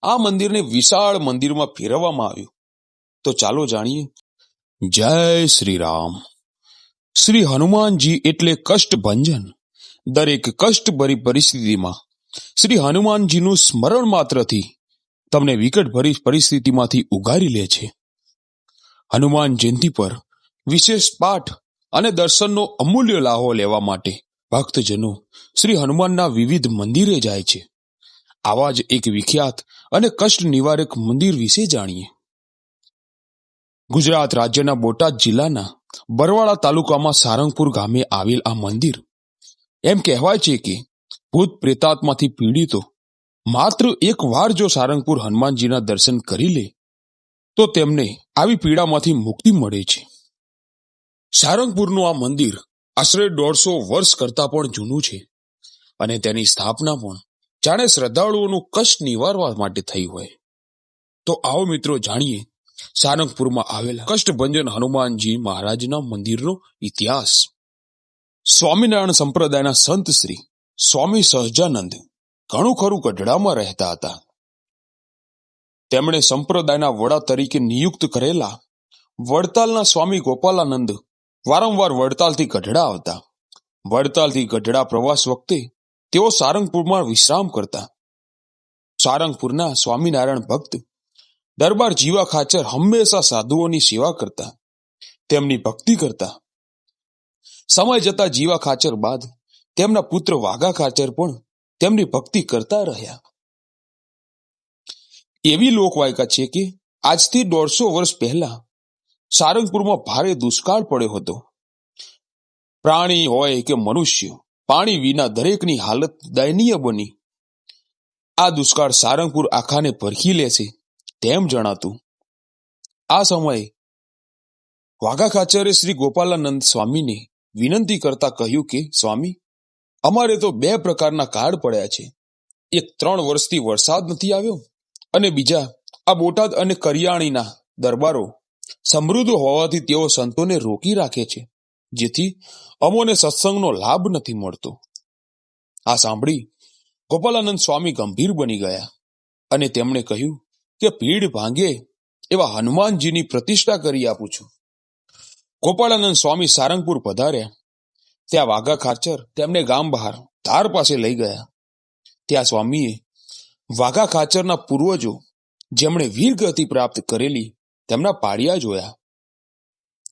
આ મંદિરને વિશાળ મંદિરમાં ફેરવવામાં આવ્યું. તો ચાલો જાણીએ. જય શ્રી રામ. શ્રી હનુમાનજી એટલે કષ્ટભંજન. દરેક કષ્ટભરી પરિસ્થિતિમાં શ્રી હનુમાનજીનું સ્મરણ માત્રથી તમને વિકટભરી પરિસ્થિતિમાંથી ઉગારી લે છે. હનુમાન જયંતિ પર વિશેષ પાઠ અને દર્શનનો અમૂલ્ય લાહો લેવા માટે ભક્તજનો શ્રી હનુમાનના વિવિધ મંદિરે જાય છે. આવા જ એક વિખ્યાત અને કષ્ટ નિવારક મંદિર વિશે જાણીએ. ગુજરાત રાજ્યના બોટાદ જિલ્લાના બરવાળા તાલુકામાં સારંગપુર ગામે આવેલ આ મંદિર, એમ કહેવાય છે કે ભૂત પ્રેતાત્માથી પીડિતો માત્ર એક વાર જો સારંગપુર હનુમાનજીના દર્શન કરી લે તો તેમને આવી પીડામાંથી મુક્તિ મળે છે. સારંગપુરનું આ મંદિર આશરે 150 વર્ષ કરતાં પણ જૂનું છે અને તેની સ્થાપના પણ જાણે શ્રદ્ધાળુઓનું કષ્ટ નિવારવા માટે થઈ હોય. તો આવો મિત્રો જાણીએ સારંગપુરમાં આવેલા કષ્ટભંજન હનુમાનજી મહારાજના મંદિરનો ઇતિહાસ. સ્વામિનારાયણ સંપ્રદાયના સંત શ્રી સ્વામી સહજાનંદ ઘણું ખરું ગઢડામાં રહેતા હતા. તેમણે સંપ્રદાયના વડા તરીકે નિયુક્ત કરેલા વડતાલના સ્વામી ગોપાલાનંદ વારંવાર વડતાલથી ગઢડા આવતા. વડતાલથી ગઢડા પ્રવાસ વખતે તેઓ સારંગપુરમાં વિશ્રામ કરતા. સારંગપુરના સ્વામિનારાયણ ભક્ત દરબાર જીવા ખાચર હંમેશા સાધુઓની સેવા કરતા, તેમની ભક્તિ કરતા. સમય જતા જીવા ખાચર બાદ તેમના પુત્ર વાઘા ખાચર પણ તેમની ભક્તિ કરતા રહ્યા. એવી લોકવાયકા છે કે આજથી 150 વર્ષ પહેલા સારંગપુરમાં ભારે દુષ્કાળ પડ્યો હતો. પ્રાણી હોય કે મનુષ્ય, પાણી વિના દરેકની હાલત દયનીય બની. આ દુષ્કાળ સારંગપુર આખાને ભરખી લેશે તેમ જણાતું. આ સમયે વાઘા ખાચરે શ્રી ગોપાલાનંદ સ્વામીને વિનંતી કરતા કહ્યું કે સ્વામી, અમારે તો 2 પ્રકારના કાળ પડ્યા છે. એક 3 વર્ષથી વરસાદ નથી આવ્યો અને બીજા આ બોટાદ અને કરિયાણીના દરબારો સમૃદ્ધ હોવાથી તેઓ સંતોને રોકી રાખે છે, જેથી અમોને સત્સંગનો લાભ નથી મળતો. આ સાંભળી ગોપાલાનંદ સ્વામી ગંભીર બની ગયા અને તેમણે કહ્યું કે ભીડ ભાંગે એવા હનુમાનજીની પ્રતિષ્ઠા કરી આપું છું. ગોપાલાનંદ સ્વામી સારંગપુર પધાર્યા. ત્યાં વાઘા ખાચર તેમને ગામ બહાર ધાર પાસે લઈ ગયા. ત્યાં સ્વામીએ વાઘા ખાચરના પૂર્વજો જેમણે વીરગતિ પ્રાપ્ત કરેલી તેમના પાળિયા જોયા.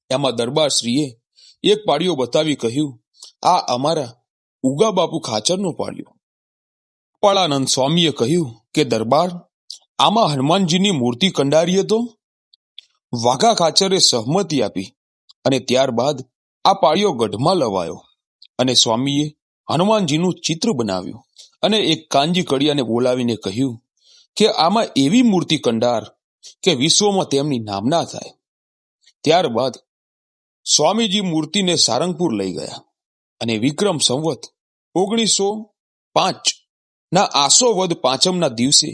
એમાં દરબારશ્રીએ એક પાળિયો બતાવી કહ્યું, આ અમારા ઉગા બાપુ ખાચરનો પાળિયો. ગોપાળાનંદ સ્વામીએ કહ્યું કે દરબાર, આમાં હનુમાનજીની મૂર્તિ કંડારીએ તો? વાઘા ખાચરે સહમતિ આપી અને ત્યારબાદ આ પાળિયો ગઢમાં લવાયો અને સ્વામીએ હનુમાનજીનું ચિત્ર બનાવ્યું અને એક કાંજી કડિયાને બોલાવીને કહ્યું કે આમાં એવી મૂર્તિ કંડાર કે વિશ્વમાં તેમની નામના થાય. ત્યારબાદ સ્વામીજી મૂર્તિને સારંગપુર લઈ ગયા અને વિક્રમ સંવત 1905 ના આસો વદ 5મના દિવસે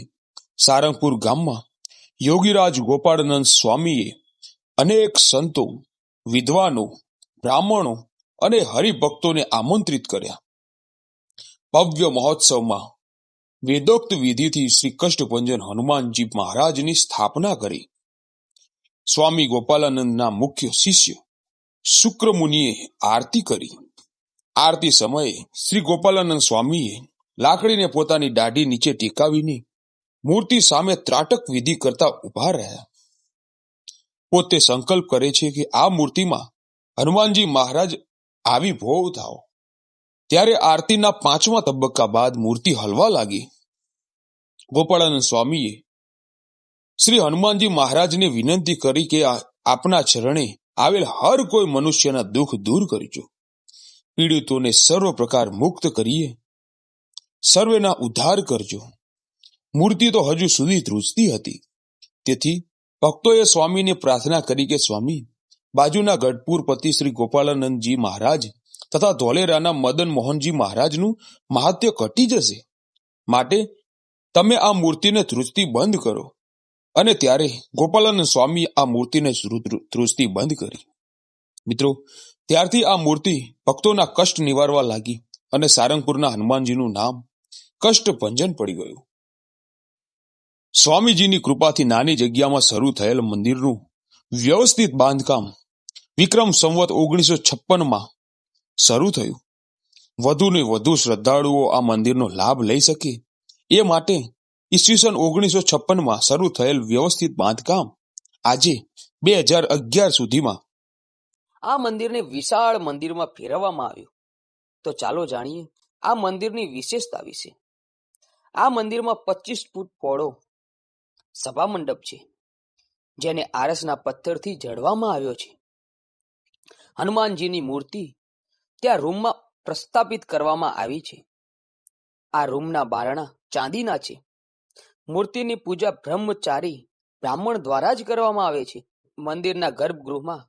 સારંગપુર ગામમાં યોગીરાજ ગોપાળાનંદ સ્વામીએ અનેક સંતો, વિદ્વાનો, બ્રાહ્મણો અને હરિભક્તોને આમંત્રિત કર્યા. ભવ્ય મહોત્સવમાં વેદોક્ત વિધિથી શ્રી કષ્ટભંજન હનુમાનજી મહારાજની સ્થાપના કરી. સ્વામી ગોપાલાનંદના મુખ્ય શિષ્ય શુક્ર મુનિએ આરતી કરી. આરતી સમયે શ્રી ગોપાલાનંદ સ્વામીએ લાકડીને પોતાની દાઢી નીચે ટેકાવીને મૂર્તિ સામે ત્રાટક વિધિ કરતા ઉભા રહ્યા. પોતે સંકલ્પ કરે છે કે આ મૂર્તિમાં હનુમાનજી મહારાજ આવિર્ભવ થાઓ. ત્યારે આરતીના 5મા તબક્કા બાદ મૂર્તિ હલવા લાગી. ગોપાળાનંદ સ્વામીએ શ્રી હનુમાનજી મહારાજને વિનંતી કરી કે આપના ચરણે આવેલ હર કોઈ મનુષ્યના દુઃખ દૂર કરજો. પીડિતોને સર્વ પ્રકાર મુક્ત કરીએ, સર્વેના ઉદ્ધાર કરજો. મૂર્તિ તો હજુ સુધી ધ્રુજતી હતી. તેથી ભક્તોએ સ્વામીને પ્રાર્થના કરી કે સ્વામી, બાજુના ગઢપુર પતિ શ્રી ગોપાલાનંદજી મહારાજ તથા ધોલેરાના મદન મોહનજી મહારાજનું મહાત્મ્ય ઘટી જશે, માટે તમે આ મૂર્તિને ધ્રુજતી બંધ કરો. અને ત્યારે ગોપાલાનંદ સ્વામી આ મૂર્તિને ધ્રુજતી બંધ કરી. મિત્રો, ત્યારથી આ મૂર્તિ ભક્તોના કષ્ટ નિવારવા લાગી અને સારંગપુરના હનુમાનજીનું નામ કષ્ટભંજન પડી ગયું. સ્વામીજીની કૃપાથી નાની જગ્યામાં શરૂ થયેલ મંદિરનું વ્યવસ્થિત બાંધકામ વિક્રમ સંવત 1956માં શરૂ થયું. વધુને વધુ શ્રદ્ધાળુઓ આ મંદિરનો લાભ લઈ શકે એ માટે ઈસવીસન 1956માં શરૂ થયેલ વ્યવસ્થિત બાંધકામ આજે 2011 સુધીમાં આ મંદિરને વિશાળ મંદિરમાં ફેરવવામાં આવ્યું. તો ચાલો જાણીએ આ મંદિરની વિશેષતા વિશે. આ મંદિરમાં 25 ફૂટ પહોળો સભા મંડપ છે, જેને આરસના પથ્થરથી જડવામાં આવ્યો છે. હનુમાનજીની મૂર્તિ ત્યાં રૂમમાં પ્રસ્થાપિત કરવામાં આવી છે. આ રૂમના બારણા ચાંદીના છે. મૂર્તિની પૂજા બ્રહ્મચારી બ્રાહ્મણ દ્વારા જ કરવામાં આવે છે. મંદિરના ગર્ભગૃહમાં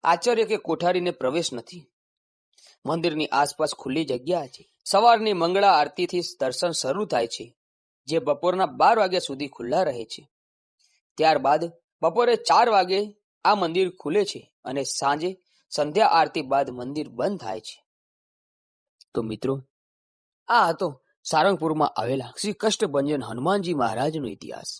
આચાર્ય કે કોઠારીને પ્રવેશ નથી. મંદિરની આસપાસ ખુલ્લી જગ્યા છે. સવારની મંગળા આરતીથી દર્શન શરૂ થાય છે, જે બપોરના 12 વાગ્યા સુધી ખુલ્લા રહે છે. ત્યારબાદ બપોરે 4 વાગે આ મંદિર ખુલે છે અને સાંજે સંધ્યા આરતી બાદ મંદિર બંધ થાય છે. તો મિત્રો, આ હતો સારંગપુરમાં આવેલા શ્રી કષ્ટભંજન હનુમાનજી મહારાજનો ઇતિહાસ.